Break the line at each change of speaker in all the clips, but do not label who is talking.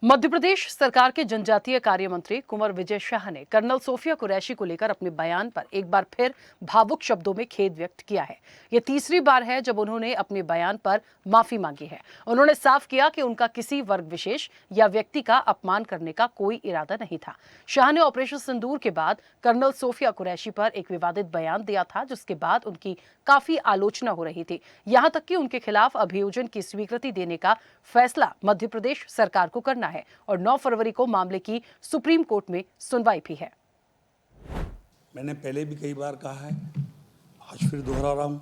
मध्य प्रदेश सरकार के जनजातीय कार्य मंत्री कुंवर विजय शाह ने कर्नल सोफिया कुरैशी को लेकर अपने बयान पर एक बार फिर भावुक शब्दों में खेद व्यक्त किया है। यह तीसरी बार है जब उन्होंने अपने बयान पर माफी मांगी है। उन्होंने साफ किया कि उनका किसी वर्ग विशेष या व्यक्ति का अपमान करने का कोई इरादा नहीं था। शाह ने ऑपरेशन सिंदूर के बाद कर्नल सोफिया कुरैशी पर एक विवादित बयान दिया था, जिसके बाद उनकी काफी आलोचना हो रही थी। यहां तक कि उनके खिलाफ अभियोजन की स्वीकृति देने का फैसला मध्य प्रदेश सरकार को करना है और 9 फरवरी को मामले की सुप्रीम कोर्ट में सुनवाई भी है।
मैंने पहले भी कई बार कहा है, आज फिर दोहरा रहा हूँ,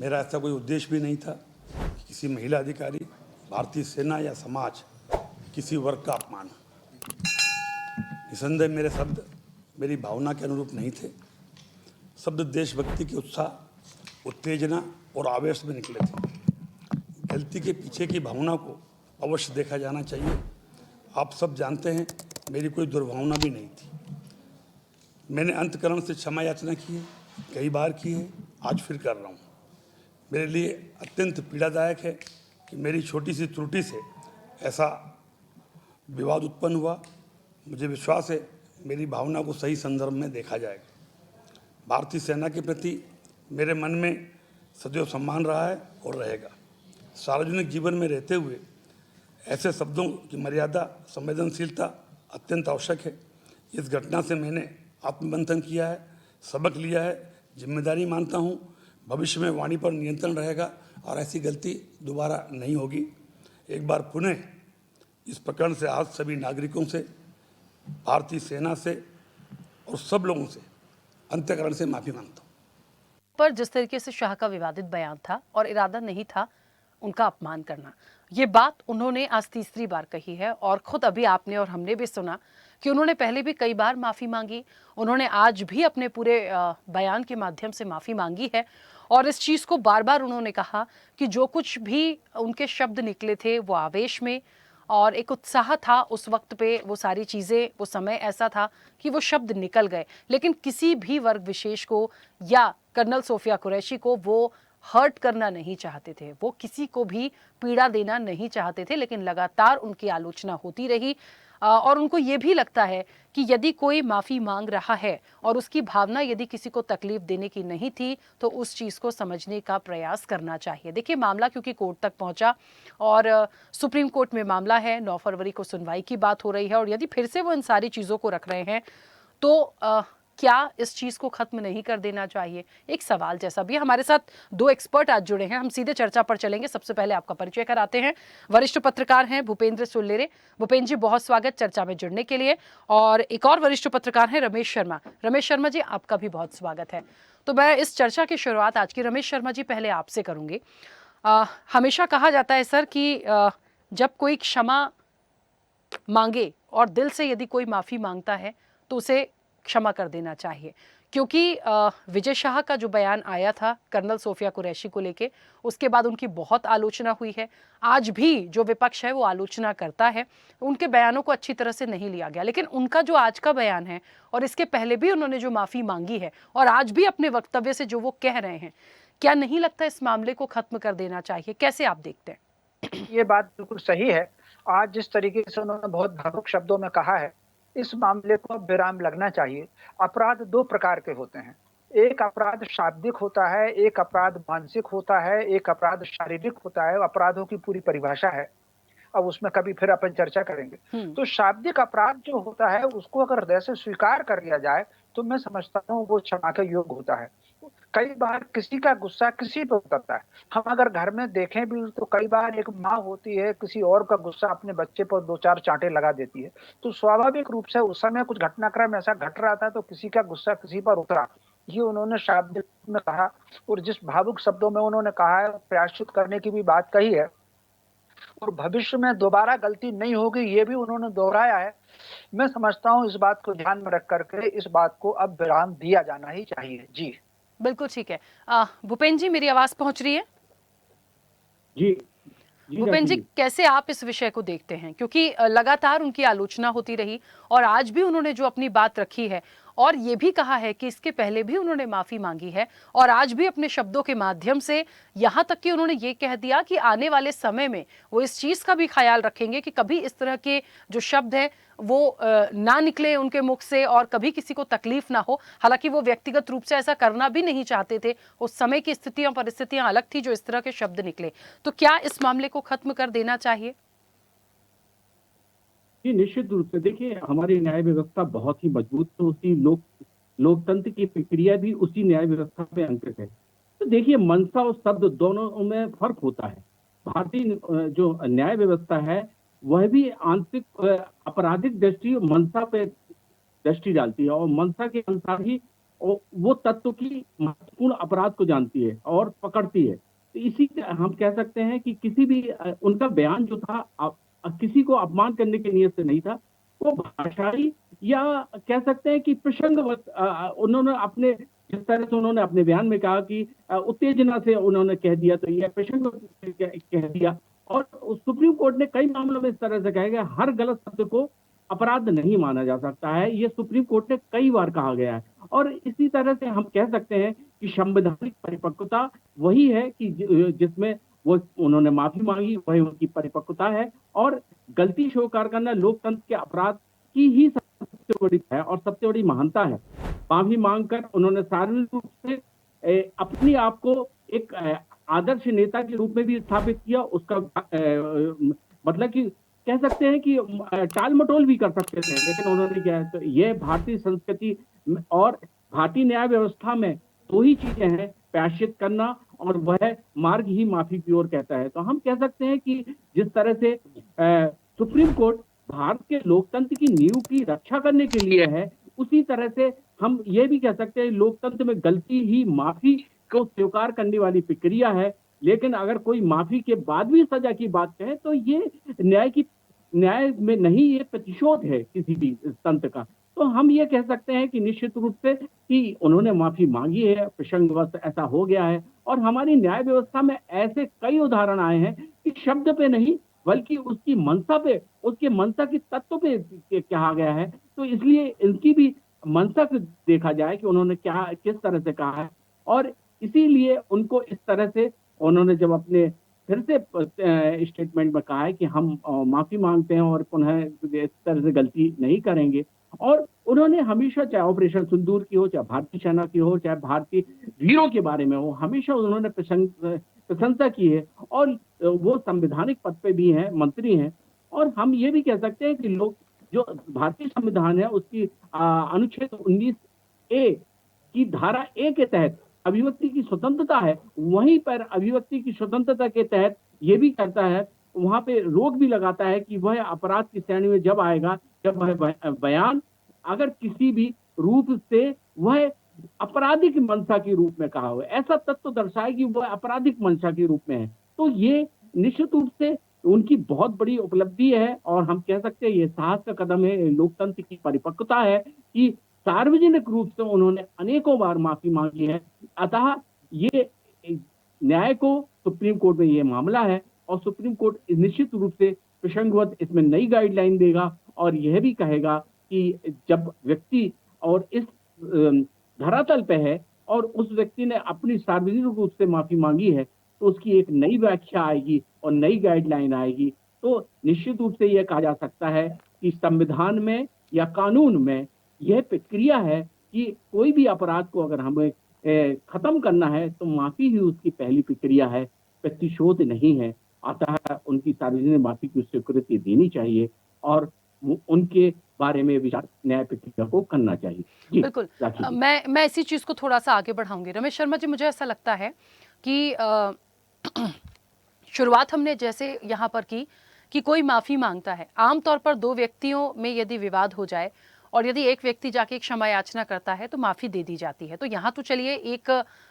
मेरा ऐसा कोई उद्देश्य भी नहीं था कि किसी महिला अधिकारी, भारतीय सेना या समाज किसी वर्ग का अपमान हो। निसंदेह मेरे शब्द मेरी भावना के अनुरूप नहीं थे। शब्द देशभक्ति के उत्साह, उत्तेजना और आवेश में निकले थे। गलती के पीछे की भावना को अवश्य देखा जाना चाहिए। आप सब जानते हैं, मेरी कोई दुर्भावना भी नहीं थी। मैंने अंतःकरण से क्षमा याचना की है, कई बार की है, आज फिर कर रहा हूँ। मेरे लिए अत्यंत पीड़ादायक है कि मेरी छोटी सी त्रुटि से ऐसा विवाद उत्पन्न हुआ। मुझे विश्वास है मेरी भावना को सही संदर्भ में देखा जाएगा। भारतीय सेना के प्रति मेरे मन में सदैव सम्मान रहा है और रहेगा। सार्वजनिक जीवन में रहते हुए ऐसे शब्दों की मर्यादा, संवेदनशीलता अत्यंत आवश्यक है। इस घटना से मैंने आत्ममंथन किया है, सबक लिया है, जिम्मेदारी मानता हूँ। भविष्य में वाणी पर नियंत्रण रहेगा और ऐसी गलती दोबारा नहीं होगी। एक बार पुनः इस प्रकरण से आज सभी नागरिकों से, भारतीय सेना से और सब लोगों से अंतःकरण से माफ़ी मांगता हूँ।
पर जिस तरीके से शाह का विवादित बयान था और इरादा नहीं था उनका अपमान करना, ये बात उन्होंने आज तीसरी बार कही है। और खुद अभी आपने और हमने भी सुना कि उन्होंने पहले भी कई बार माफ़ी मांगी। उन्होंने आज भी अपने पूरे बयान के माध्यम से माफ़ी मांगी है और इस चीज़ को बार बार उन्होंने कहा कि जो कुछ भी उनके शब्द निकले थे वो आवेश में और एक उत्साह था उस वक्त पे। वो सारी चीज़ें, वो समय ऐसा था कि वो शब्द निकल गए, लेकिन किसी भी वर्ग विशेष को या कर्नल सोफिया कुरैशी को वो हर्ट करना नहीं चाहते थे। वो किसी को भी पीड़ा देना नहीं चाहते थे, लेकिन लगातार उनकी आलोचना होती रही। और उनको ये भी लगता है कि यदि कोई माफ़ी मांग रहा है और उसकी भावना यदि किसी को तकलीफ देने की नहीं थी, तो उस चीज़ को समझने का प्रयास करना चाहिए। देखिए, मामला क्योंकि कोर्ट तक पहुंचा और सुप्रीम कोर्ट में मामला है, 9 फरवरी को सुनवाई की बात हो रही है। और यदि फिर से वो इन सारी चीज़ों को रख रहे हैं तो क्या इस चीज को खत्म नहीं कर देना चाहिए? एक सवाल जैसा भी। हमारे साथ 2 एक्सपर्ट आज जुड़े हैं, हम सीधे चर्चा पर चलेंगे। सबसे पहले आपका परिचय कराते हैं। वरिष्ठ पत्रकार हैं भूपेंद्र सुल्लेरे। भूपेंद्र जी, बहुत स्वागत चर्चा में जुड़ने के लिए। और एक और वरिष्ठ पत्रकार हैं रमेश शर्मा। रमेश शर्मा जी, आपका भी बहुत स्वागत है। तो मैं इस चर्चा की शुरुआत आज की, रमेश शर्मा जी, पहले आपसे करूंगी। हमेशा कहा जाता है सर कि जब कोई क्षमा मांगे और दिल से यदि कोई माफी मांगता है तो उसे क्षमा कर देना चाहिए, क्योंकि विजय शाह का जो बयान आया था कर्नल सोफिया कुरैशी को लेके, उसके बाद उनकी बहुत आलोचना हुई है। आज भी जो विपक्ष है वो आलोचना करता है, उनके बयानों को अच्छी तरह से नहीं लिया गया। लेकिन उनका जो आज का बयान है और इसके पहले भी उन्होंने जो माफ़ी मांगी है और आज भी अपने वक्तव्य से जो वो कह रहे हैं, क्या नहीं लगता इस मामले को खत्म कर देना चाहिए? कैसे आप देखते हैं?
ये बात बिल्कुल सही है। आज जिस तरीके से उन्होंने बहुत भावुक शब्दों में कहा है, इस मामले को अब विराम लगना चाहिए। अपराध 2 प्रकार के होते हैं। एक अपराध शाब्दिक होता है, एक अपराध मानसिक होता है, एक अपराध शारीरिक होता है। अपराधों की पूरी परिभाषा है, अब उसमें कभी फिर अपन चर्चा करेंगे। तो शाब्दिक अपराध जो होता है उसको अगर हृदय से स्वीकार कर लिया जाए तो मैं समझता हूँ वो क्षमा के योग्य होता है। कई बार किसी का गुस्सा किसी पे उतरता है। हम अगर घर में देखें भी तो कई बार एक माँ होती है, किसी और का गुस्सा अपने बच्चे पर 2-4 चांटे लगा देती है। तो स्वाभाविक रूप से उस समय कुछ घटनाक्रम ऐसा घट रहा था तो किसी का गुस्सा किसी पर उतरा। ये उन्होंने शाब्दिक में कहा और जिस भावुक शब्दों में उन्होंने कहा है, प्रायश्चित करने की भी बात कही है और भविष्य में दोबारा गलती नहीं होगी ये भी उन्होंने दोहराया है। मैं समझता हूँ इस बात को ध्यान में रख करके इस बात को अब विराम दिया जाना ही चाहिए। जी
बिल्कुल ठीक है। भूपेंद्र जी, मेरी आवाज पहुंच रही है?
जी
भूपेंद्र जी, कैसे आप इस विषय को देखते हैं? क्योंकि लगातार उनकी आलोचना होती रही और आज भी उन्होंने जो अपनी बात रखी है और ये भी कहा है कि इसके पहले भी उन्होंने माफी मांगी है और आज भी अपने शब्दों के माध्यम से, यहां तक कि उन्होंने ये कह दिया कि आने वाले समय में वो इस चीज का भी ख्याल रखेंगे कि कभी इस तरह के जो शब्द है वो ना निकले उनके मुख से और कभी किसी को तकलीफ ना हो। हालांकि वो व्यक्तिगत रूप से ऐसा करना भी नहीं चाहते थे, उस समय की स्थितियां परिस्थितियां अलग थी जो इस तरह के शब्द निकले। तो क्या इस मामले को खत्म कर देना चाहिए?
जी, निश्चित रूप से देखिए, हमारी न्याय व्यवस्था बहुत ही मजबूत, तो उसी लोकतंत्र की प्रक्रिया भी उसी न्याय व्यवस्था पे अंकित है। तो देखिए, मंशा और शब्द दोनों में फर्क होता है। भारतीय जो न्याय व्यवस्था है, वह भी आंतरिक आपराधिक दृष्टि मंशा पे दृष्टि डालती है और मंशा के अनुसार ही वो तत्व की महत्वपूर्ण अपराध को जानती है और पकड़ती है। तो इसी हम कह सकते हैं कि किसी भी उनका बयान जो था किसी को अपमान करने की नीयत से नहीं था। वो भाषाई या कह सकते हैं कि प्रसंगवश उन्होंने अपने जिस तरह से उन्होंने अपने बयान में कहा कि उत्तेजना से उन्होंने कह दिया, तो यह प्रसंग कह दिया। और सुप्रीम कोर्ट ने कई मामलों में इस तरह से कहा कि हर गलत शब्द को अपराध नहीं माना जा सकता है। ये सुप्रीम कोर्ट ने कई बार कहा गया है। और इसी तरह से हम कह सकते हैं कि संवैधानिक परिपक्वता वही है कि जिसमें वो उन्होंने माफी मांगी, वही उनकी परिपक्वता है। और गलती स्वीकार करना लोकतंत्र के अपराध की ही सबसे बड़ी है और सबसे बड़ी महानता है। माफी मांगकर उन्होंने सार्वजनिक रूप से अपने आप को एक आदर्श नेता के रूप में भी स्थापित किया। उसका मतलब कि कह सकते हैं कि टाल मटोल भी कर सकते थे, लेकिन उन्होंने क्या है, तो ये भारतीय संस्कृति और भारतीय न्याय व्यवस्था में दो ही चीजें हैं, प्रायश्चित करना और वह मार्ग ही माफी की ओर कहता है। तो हम कह सकते हैं कि जिस तरह से सुप्रीम कोर्ट भारत के लोकतंत्र की नींव की रक्षा करने के लिए है, उसी तरह से हम ये भी कह सकते हैं लोकतंत्र में गलती ही माफी को स्वीकार करने वाली प्रक्रिया है। लेकिन अगर कोई माफी के बाद भी सजा की बात कहे तो ये न्याय में नहीं, ये प्रतिशोध है किसी भी तंत्र का। तो हम ये कह सकते हैं कि निश्चित रूप से कि उन्होंने माफी मांगी है, प्रसंगवश ऐसा हो गया है। और हमारी न्याय व्यवस्था में ऐसे कई उदाहरण आए हैं कि शब्द पे नहीं बल्कि उसकी मंशा पे, उसके मंशा के तत्व पे कहा गया है। तो इसलिए इनकी भी मंशा से देखा जाए कि उन्होंने क्या किस तरह से कहा है। और इसीलिए उनको इस तरह से उन्होंने जब अपने फिर से स्टेटमेंट में कहा है कि हम माफी मांगते हैं और पुनः इस तरह से गलती नहीं करेंगे। और उन्होंने हमेशा, चाहे ऑपरेशन सिंदूर की हो, चाहे भारतीय सेना की हो, चाहे भारतीय वीरों के बारे में हो, हमेशा उन्होंने प्रशंसा की है। और वो संवैधानिक पद पे भी हैं, मंत्री हैं। और हम ये भी कह सकते हैं कि लोग जो भारतीय संविधान है उसकी अनुच्छेद 19A की धारा A के तहत अभिव्यक्ति की स्वतंत्रता है, वहीं पर अभिव्यक्ति की स्वतंत्रता के तहत ये भी करता है, वहां पे रोक भी लगाता है कि वह अपराध की श्रेणी में जब आएगा जब वह बयान अगर किसी भी रूप से वह आपराधिक मंशा के रूप में कहा हुआ, ऐसा तत्व दर्शाए कि वह आपराधिक मंशा के रूप में है। तो ये निश्चित रूप से उनकी बहुत बड़ी उपलब्धि है और हम कह सकते हैं ये साहस का कदम है, लोकतंत्र की परिपक्वता है कि सार्वजनिक रूप से उन्होंने अनेकों बार माफी मांगी है। अतः ये न्याय को सुप्रीम कोर्ट में ये मामला है और सुप्रीम कोर्ट निश्चित रूप से प्रसंगवत इसमें नई गाइडलाइन देगा और यह भी कहेगा कि जब व्यक्ति और इस धरातल पे है और उस व्यक्ति ने अपनी सार्वजनिक रूप से माफी मांगी है तो उसकी एक नई व्याख्या आएगी और नई गाइडलाइन आएगी। तो निश्चित रूप से यह कहा जा सकता है कि संविधान में या कानून में यह प्रक्रिया है कि कोई भी अपराध को अगर हमें खत्म करना है तो माफी ही उसकी पहली प्रक्रिया है, प्रतिशोध नहीं है। अतः उनकी सार्वजनिक माफी की स्वीकृति देनी चाहिए और उनके बारे में विचार न्याय प्रक्रिया को करना चाहिए।
बिल्कुल, मैं इसी चीज को थोड़ा सा आगे बढ़ाऊंगी। रमेश शर्मा जी, मुझे ऐसा लगता है कि शुरुआत हमने जैसे यहाँ पर की कि कोई माफी मांगता है, आमतौर पर दो व्यक्तियों में यदि विवाद हो जाए और यदि एक व्यक्ति जाके एक क्षमा याचना करता है तो माफी दे दी जाती है। तो यहाँ तो चलिए एक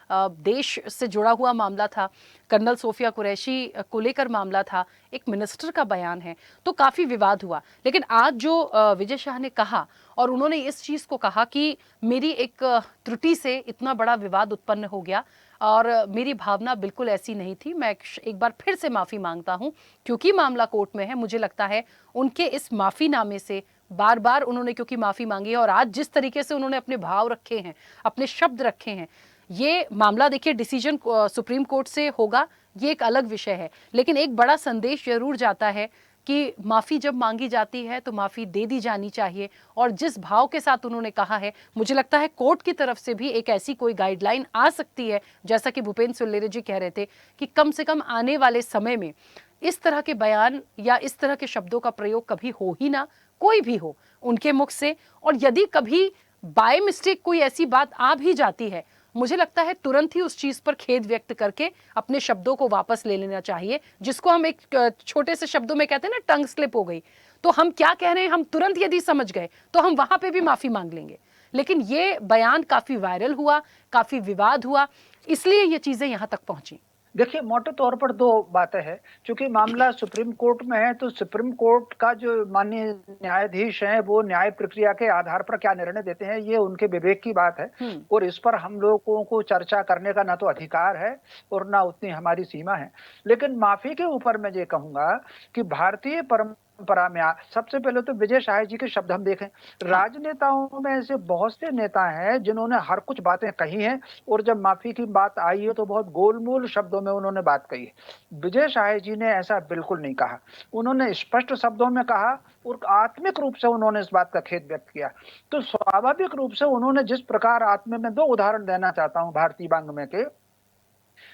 देश से जुड़ा हुआ मामला था, कर्नल सोफिया कुरैशी को लेकर मामला था, एक मिनिस्टर का बयान है, तो काफी विवाद हुआ। लेकिन आज जो विजय शाह ने कहा और उन्होंने इस चीज को कहा कि मेरी एक त्रुटि से इतना बड़ा विवाद उत्पन्न हो गया और मेरी भावना बिल्कुल ऐसी नहीं थी, मैं एक बार फिर से माफी मांगता हूं क्योंकि मामला कोर्ट में है। मुझे लगता है उनके इस माफीनामे से बार बार उन्होंने क्योंकि माफी मांगी है और आज जिस तरीके से उन्होंने अपने भाव रखे हैं, अपने शब्द रखे हैं, ये मामला देखिए डिसीजन सुप्रीम कोर्ट से होगा, ये एक अलग विषय है, लेकिन एक बड़ा संदेश जरूर जाता है कि माफी जब मांगी जाती है तो माफी दे दी जानी चाहिए। और जिस भाव के साथ उन्होंने कहा है, मुझे लगता है कोर्ट की तरफ से भी एक ऐसी कोई गाइडलाइन आ सकती है, जैसा कि भूपेंद्र सुल्लेरे जी कह रहे थे कि कम से कम आने वाले समय में इस तरह के बयान या इस तरह के शब्दों का प्रयोग कभी हो ही ना, कोई भी हो उनके मुख से। और यदि कभी बाय मिस्टेक कोई ऐसी बात आ भी जाती है, मुझे लगता है तुरंत ही उस चीज पर खेद व्यक्त करके अपने शब्दों को वापस ले लेना चाहिए, जिसको हम एक छोटे से शब्दों में कहते हैं ना, टंग स्लिप हो गई, तो हम क्या कह रहे हैं हम तुरंत यदि समझ गए तो हम वहां पे भी माफी मांग लेंगे। लेकिन ये बयान काफी वायरल हुआ, काफी विवाद हुआ, इसलिए ये चीजें यहां तक पहुंची।
देखिए, मोटे तौर पर दो बातें हैं। चूंकि मामला सुप्रीम कोर्ट में है, तो सुप्रीम कोर्ट का जो माननीय न्यायाधीश हैं, वो न्याय प्रक्रिया के आधार पर क्या निर्णय देते हैं, ये उनके विवेक की बात है। और इस पर हम लोगों को चर्चा करने का ना तो अधिकार है और ना उतनी हमारी सीमा है। लेकिन माफी के ऊपर मैं ये कहूंगा कि भारतीय परंपरा में सबसे पहले तो विजय शाह जी के शब्द हम देखें। राजनेताओं में ऐसे बहुत से नेता हैं जिन्होंने हर कुछ बातें कही हैं, और जब माफी की बात आई है तो बहुत गोलमोल शब्दों में उन्होंने बात कही है। विजय शाह जी ने ऐसा बिल्कुल नहीं कहा, उन्होंने स्पष्ट शब्दों में कहा और आत्मिक रूप से उन्होंने इस बात का खेद व्यक्त किया। तो स्वाभाविक रूप से उन्होंने जिस प्रकार में दो उदाहरण देना चाहता हूं भारतीय वाङ्मय के।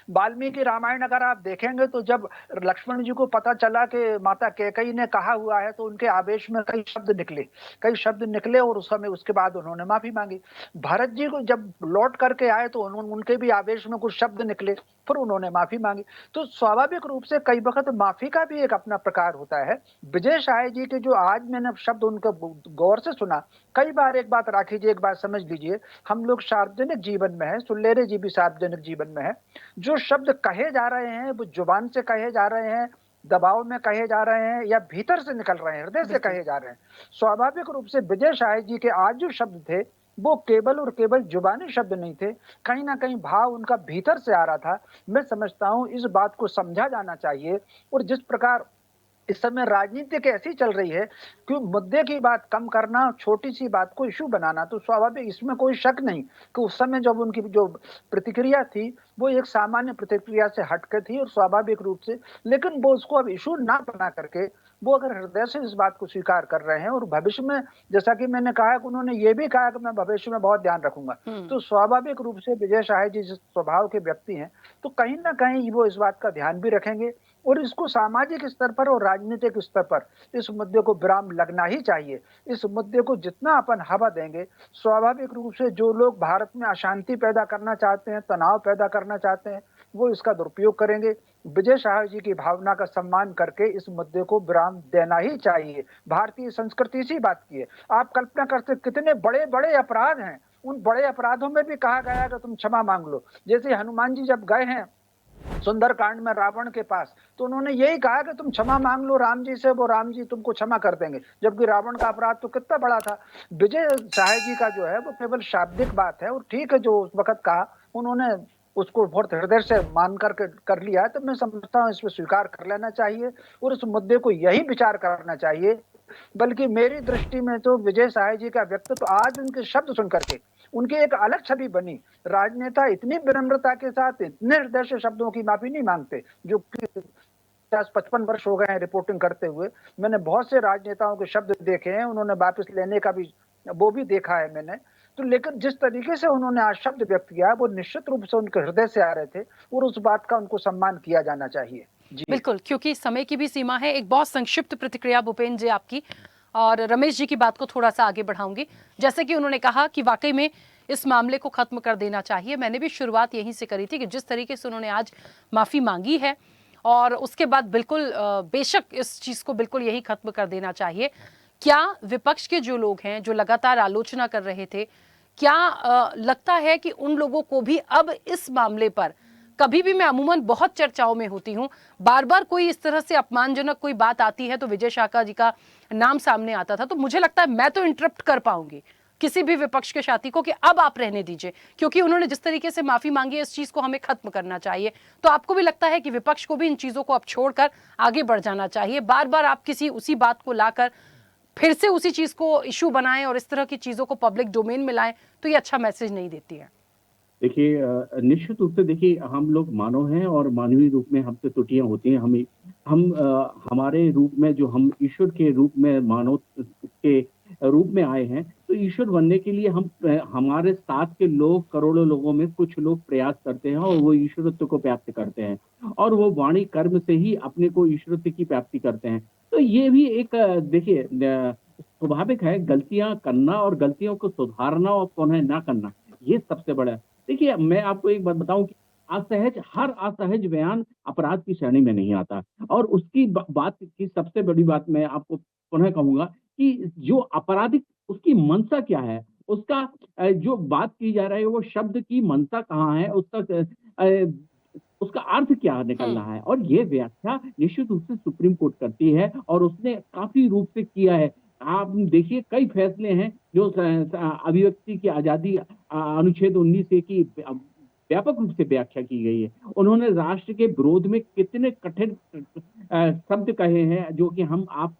वाल्मीकि रामायण अगर आप देखेंगे तो जब लक्ष्मण जी को पता चला कि माता कैकेयी ने कहा हुआ है, तो उनके आवेश में कई शब्द निकले और उस समय उसके बाद उन्होंने माफी मांगी। भरत जी को जब लौट करके आए तो उनके भी आवेश में कुछ शब्द निकले, फिर उन्होंने माफी मांगी। तो स्वाभाविक रूप से कई वक्त माफी का भी एक अपना प्रकार होता है। विजय शाह जी के जो आज मैंने शब्द उनका गौर से सुना, कई बार एक बात राखीजिए, एक बात समझ लीजिए, हम लोग सार्वजनिक जीवन में है, सुल्लेरे जी भी सार्वजनिक जीवन में है, जो शब्द कहे जा रहे हैं वो जुबान से कहे जा रहे हैं, दबाव में कहे जा रहे हैं, या भीतर से निकल रहे हैं, हृदय से कहे जा रहे हैं। स्वाभाविक रूप से विजय शाह जी के आज जो शब्द थे वो केवल और केवल जुबानी शब्द नहीं थे, कहीं ना कहीं भाव उनका भीतर से आ रहा था। मैं समझता हूं इस बात को समझा जाना चाहिए। और जिस प्रकार इस समय राजनीति कैसी चल रही है कि मुद्दे की बात कम करना, छोटी सी बात को इशू बनाना, तो स्वाभाविक इसमें कोई शक नहीं कि उस समय जब उनकी जो प्रतिक्रिया थी वो एक सामान्य प्रतिक्रिया से हटकर थी, और स्वाभाविक रूप से, लेकिन वो उसको अब इशू ना बना करके वो अगर हृदय से इस बात को स्वीकार कर रहे हैं, और भविष्य में जैसा कि मैंने कहा कि उन्होंने ये भी कहा कि मैं भविष्य में बहुत ध्यान रखूंगा, तो स्वाभाविक रूप से विजय शाह जी जिस स्वभाव के व्यक्ति हैं, तो कहीं ना कहीं वो इस बात का ध्यान भी रखेंगे। और इसको सामाजिक स्तर पर और राजनीतिक स्तर पर इस मुद्दे को विराम लगना ही चाहिए। इस मुद्दे को जितना अपन हवा देंगे, स्वाभाविक रूप से जो लोग भारत में अशांति पैदा करना चाहते हैं, तनाव पैदा करना चाहते हैं, वो इसका दुरुपयोग करेंगे। विजय शाह जी की भावना का सम्मान करके इस मुद्दे को विराम देना ही चाहिए। भारतीय संस्कृति इसी बात की है। आप कल्पना करते कितने बड़े बड़े अपराध हैं, उन बड़े अपराधों में भी कहा गया कि तुम क्षमा मांग लो। जैसे हनुमान जी जब गए हैं सुंदरकांड में रावण के पास, तो उन्होंने यही कहा कि तुम क्षमा मांग लो राम जी से, वो राम जी तुमको क्षमा कर देंगे, जबकि रावण का अपराध तो कितना बड़ा था। विजय शाह जी का जो है वो केवल शाब्दिक बात है, और ठीक है जो उस वक्त कहा उन्होंने उसको बहुत हृदय से मान कर लिया है, तो मैं समझता हूँ इसमें स्वीकार कर लेना चाहिए और इस मुद्दे को यही विचार करना चाहिए। बल्कि मेरी दृष्टि में तो विजय शाह जी का व्यक्तित्व आज उनके शब्द सुन करके उनकी एक अलग छवि बनी। राजनेता इतनी विनम्रता के साथ इतने हृदय से शब्दों की माफी नहीं मांगते, जो 50-55 वर्ष हो गए हैं रिपोर्टिंग करते हुए। मैंने बहुत से राजनेताओं के शब्द देखे हैं, उन्होंने वापस लेने का भी वो भी देखा है मैंने। तो लेकिन जिस तरीके से उन्होंने आज शब्द व्यक्त किया, वो निश्चित रूप से उनके हृदय से आ रहे थे, और उस बात का उनको सम्मान किया जाना चाहिए। जी
बिल्कुल, क्योंकि समय की भी सीमा है। एक बहुत संक्षिप्त प्रतिक्रिया भूपेंद्र जी आपकी, और रमेश जी की बात को थोड़ा सा आगे बढ़ाऊंगी। जैसे कि उन्होंने कहा कि वाकई में इस मामले को खत्म कर देना चाहिए। मैंने भी शुरुआत यहीं से करी थी कि जिस तरीके से उन्होंने आज माफी मांगी है, और उसके बाद बिल्कुल बेशक इस चीज को बिल्कुल यही खत्म कर देना चाहिए। क्या विपक्ष के जो लोग हैं, जो लगातार आलोचना कर रहे थे, क्या लगता है कि उन लोगों को भी अब इस मामले पर, कभी भी मैं अमूमन बहुत चर्चाओं में होती हूं, बार बार कोई इस तरह से अपमानजनक कोई बात आती है तो विजय शाह जी का नाम सामने आता था, तो मुझे लगता है मैं तो इंटरप्ट कर पाऊंगी किसी भी विपक्ष के साथी को कि अब आप रहने दीजिए, क्योंकि उन्होंने जिस तरीके से माफी मांगी है, इस चीज को हमें खत्म करना चाहिए। तो आपको भी लगता है कि विपक्ष को भी इन चीजों को अब छोड़कर आगे बढ़ जाना चाहिए? बार बार आप किसी उसी बात को लाकर फिर से उसी चीज को इशू बनाएं और इस तरह की चीजों को पब्लिक डोमेन में लाएं, तो ये अच्छा मैसेज नहीं देती है।
देखिए निश्चित रूप से देखिए हम लोग मानव हैं और मानवीय रूप में हमसे त्रुटियां होती हैं। हमारे रूप में जो हम ईश्वर के रूप में मानव के रूप में आए हैं, तो ईश्वर बनने के लिए हमारे साथ के लोग, करोड़ों लोगों में कुछ लोग प्रयास करते हैं और वो ईश्वरत्व को प्राप्त करते हैं और वो वाणी कर्म से ही अपने को ईश्वरत्व की प्राप्ति करते हैं। तो ये भी एक देखिए स्वाभाविक है, गलतियां करना और गलतियों को सुधारना और पुनः ना करना, ये सबसे बड़ा है। देखिए, मैं आपको एक बात बताऊँ कि हर असहज बयान अपराध की श्रेणी में नहीं आता और उसकी बात की सबसे बड़ी बात मैं आपको पुनः कहूँगा कि जो आपराधिक उसकी मंशा क्या है? उसका जो बात की जा रही है वो शब्द की मंशा कहाँ है? उसका अर्थ क्या निकल रहा है? और ये व्याख्या निश्चित रूप से सुप्रीम कोर्ट करती है और उसने काफ़ी रूप से किया है। आप देखिए कई फैसले हैं जो अभिव्यक्ति की आज़ादी अनुच्छेद 19 ए की व्यापक रूप से व्याख्या की गई है। उन्होंने राष्ट्र के विरोध में कितने कठिन शब्द कहे हैं जो कि आप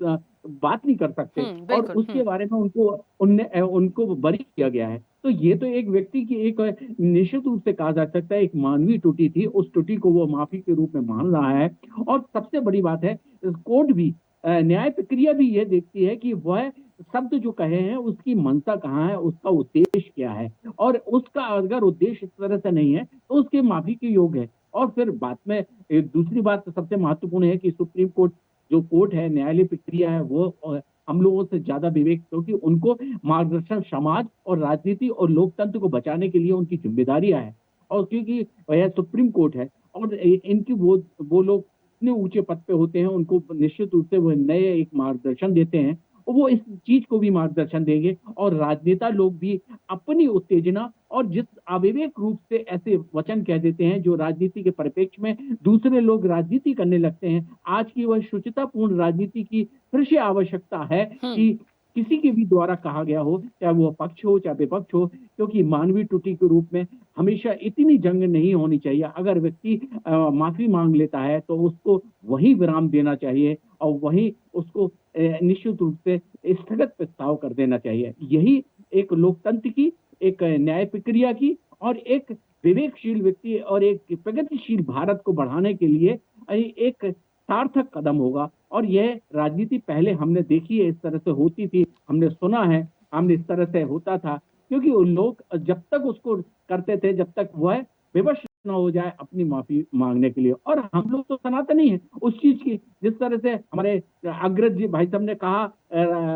बात नहीं कर सकते और
बिल्कुल।
उसके बारे में उनको बरी किया गया है। तो ये तो एक व्यक्ति की एक निश्चित रूप से कहा जा सकता है एक मानवीय त्रुटि थी, उस त्रुटि को वो माफी के रूप में मान रहा है। और सबसे बड़ी बात है कोर्ट भी न्याय प्रक्रिया भी ये देखती है कि वह शब्द जो कहे हैं उसकी मंशा कहाँ है, उसका उद्देश्य क्या है और उसका अगर उद्देश्य इस तरह से नहीं है तो उसके माफी के योग्य है। और फिर बाद में एक दूसरी बात सबसे महत्वपूर्ण है कि सुप्रीम कोर्ट जो कोर्ट है, न्यायालय प्रक्रिया है, वो हम लोगों से ज्यादा विवेक, क्योंकि उनको मार्गदर्शन समाज और राजनीति और लोकतंत्र को बचाने के लिए उनकी जिम्मेदारियां है। और क्योंकि यह सुप्रीम कोर्ट है और इनकी वो लोग इतने ऊंचे पद पे होते हैं, उनको निश्चित रूप से वो नए एक मार्गदर्शन देते हैं और वो इस चीज को भी मार्गदर्शन देंगे। और राजनेता लोग भी अपनी उत्तेजना और जिस अविवेक रूप से ऐसे वचन कह देते हैं जो राजनीति के परिप्रेक्ष्य में दूसरे लोग राजनीति करने लगते हैं। आज की वह शुचितापूर्ण राजनीति की फिर से आवश्यकता है कि किसी के भी द्वारा कहा गया हो, चाहे वो पक्ष हो चाहे विपक्ष हो, क्योंकि मानवीय त्रुटि के रूप में हमेशा इतनी जंग नहीं होनी चाहिए। अगर व्यक्ति माफी मांग लेता है तो उसको वही विराम देना चाहिए और वही उसको निश्चित रूप से स्थगित प्रस्ताव कर देना चाहिए। यही एक लोकतंत्र की, एक न्याय प्रक्रिया की और एक विवेकशील व्यक्ति और एक प्रगतिशील भारत को बढ़ाने के लिए एक सार्थक कदम होगा। और यह राजनीति पहले हमने देखी है, इस तरह से होती थी, हमने सुना है, हमने इस तरह से होता था, क्योंकि वो लोग जब तक उसको करते थे जब तक वह विवश न हो जाए अपनी माफी मांगने के लिए। और हम लोग तो सनातनी हैं उस चीज की, जिस तरह से हमारे अग्रज जी भाई साहब ने कहा,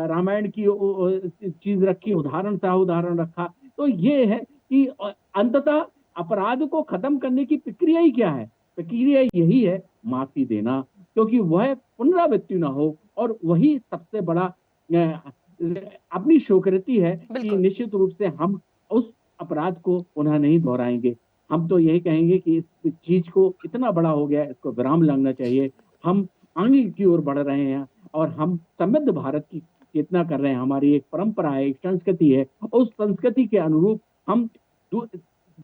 रामायण की चीज रखी, उदाहरण रखा। तो ये है कि अंततः अपराध को खत्म करने की प्रक्रिया ही क्या है? प्रक्रिया यही है माफी देना, क्योंकि वह पुनरावृत्ति ना हो। और वही सबसे बड़ा अपनी स्वीकृति है कि निश्चित रूप से हम उस अपराध को पुनः नहीं दोहराएंगे। हम तो यही कहेंगे कि इस चीज को इतना बड़ा हो गया, इसको विराम लगना चाहिए। हम आगे की ओर बढ़ रहे हैं और हम समृद्ध भारत की चेतना कर रहे हैं। हमारी एक परंपरा है, एक संस्कृति है, उस संस्कृति के अनुरूप हम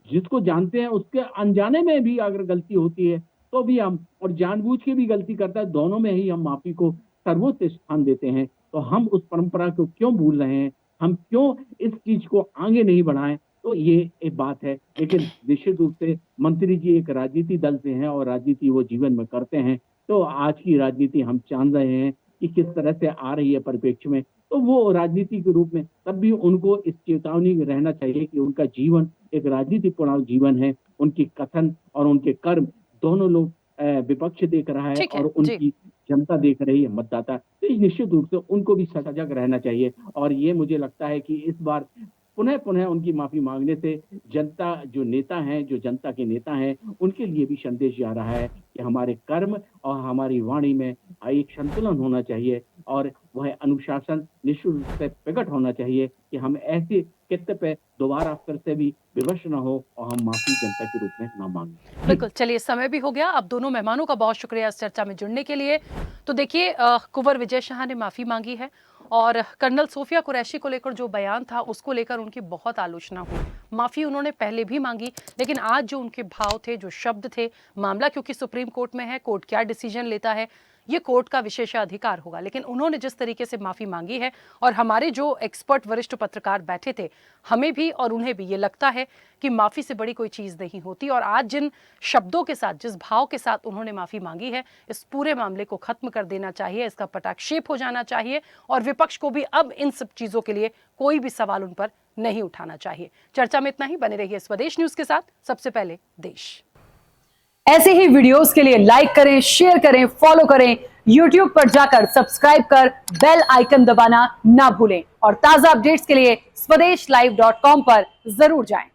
जिसको जानते हैं उसके अनजाने में भी अगर गलती होती है तो भी हम, और जानबूझ के भी गलती करता है, दोनों में ही हम माफी को सर्वोच्च स्थान देते हैं। तो हम उस परंपरा को क्यों भूल रहे हैं? हम क्यों इस चीज को आगे नहीं बढ़ाएं? तो ये एक बात है। लेकिन निश्चित रूप से मंत्री जी एक राजनीति दल से हैं और राजनीति वो जीवन में करते हैं। तो आज की राजनीति हम जान रहे हैं कि किस तरह से आ रही है परिप्रेक्ष्य में। तो वो राजनीति के रूप में तब भी उनको इस चेतावनी में रहना चाहिए कि उनका जीवन एक राजनीतिपूर्ण जीवन है। उनकी कथन और उनके कर्म दोनों लोग विपक्ष देख रहा है और उनकी जनता देख रही है, मतदाता। तो निश्चित रूप से उनको भी सजग रहना चाहिए। और ये मुझे लगता है कि इस बार पुनः उनकी माफी मांगने से जनता जो नेता हैं, जो जनता के नेता हैं, उनके लिए भी संदेश जा रहा है कि हमारे कर्म और हमारी वाणी में एक संतुलन होना चाहिए और वह अनुशासन निश्चित रूप से प्रकट होना चाहिए कि हम ऐसे कृत्य पे दोबारा फिर से भी विवश न हो और हम माफी जनता के रूप में ना मांगे।
बिल्कुल, चलिए समय भी हो गया। अब दोनों मेहमानों का बहुत शुक्रिया इस चर्चा में जुड़ने के लिए। तो देखिए, कुंवर विजय शाह ने माफी मांगी है और कर्नल सोफिया कुरैशी को लेकर जो बयान था उसको लेकर उनकी बहुत आलोचना हुई। माफी उन्होंने पहले भी मांगी, लेकिन आज जो उनके भाव थे, जो शब्द थे, मामला क्योंकि सुप्रीम कोर्ट में है, कोर्ट क्या डिसीजन लेता है ये कोर्ट का विशेषाधिकार होगा। लेकिन उन्होंने जिस तरीके से माफी मांगी है, और हमारे जो एक्सपर्ट वरिष्ठ पत्रकार बैठे थे, हमें भी और उन्हें भी ये लगता है कि माफी से बड़ी कोई चीज नहीं होती। और आज जिन शब्दों के साथ, जिस भाव के साथ उन्होंने माफी मांगी है, इस पूरे मामले को खत्म कर देना चाहिए, इसका पटाक्षेप हो जाना चाहिए और विपक्ष को भी अब इन सब चीजों के लिए कोई भी सवाल उन पर नहीं उठाना चाहिए। चर्चा में इतना ही। बने रहिए स्वदेश न्यूज के साथ। सबसे पहले देश।
ऐसे ही वीडियोस के लिए लाइक करें, शेयर करें, फॉलो करें। YouTube पर जाकर सब्सक्राइब कर बेल आइकन दबाना ना भूलें और ताजा अपडेट्स के लिए swedeshlive.com पर जरूर जाएं।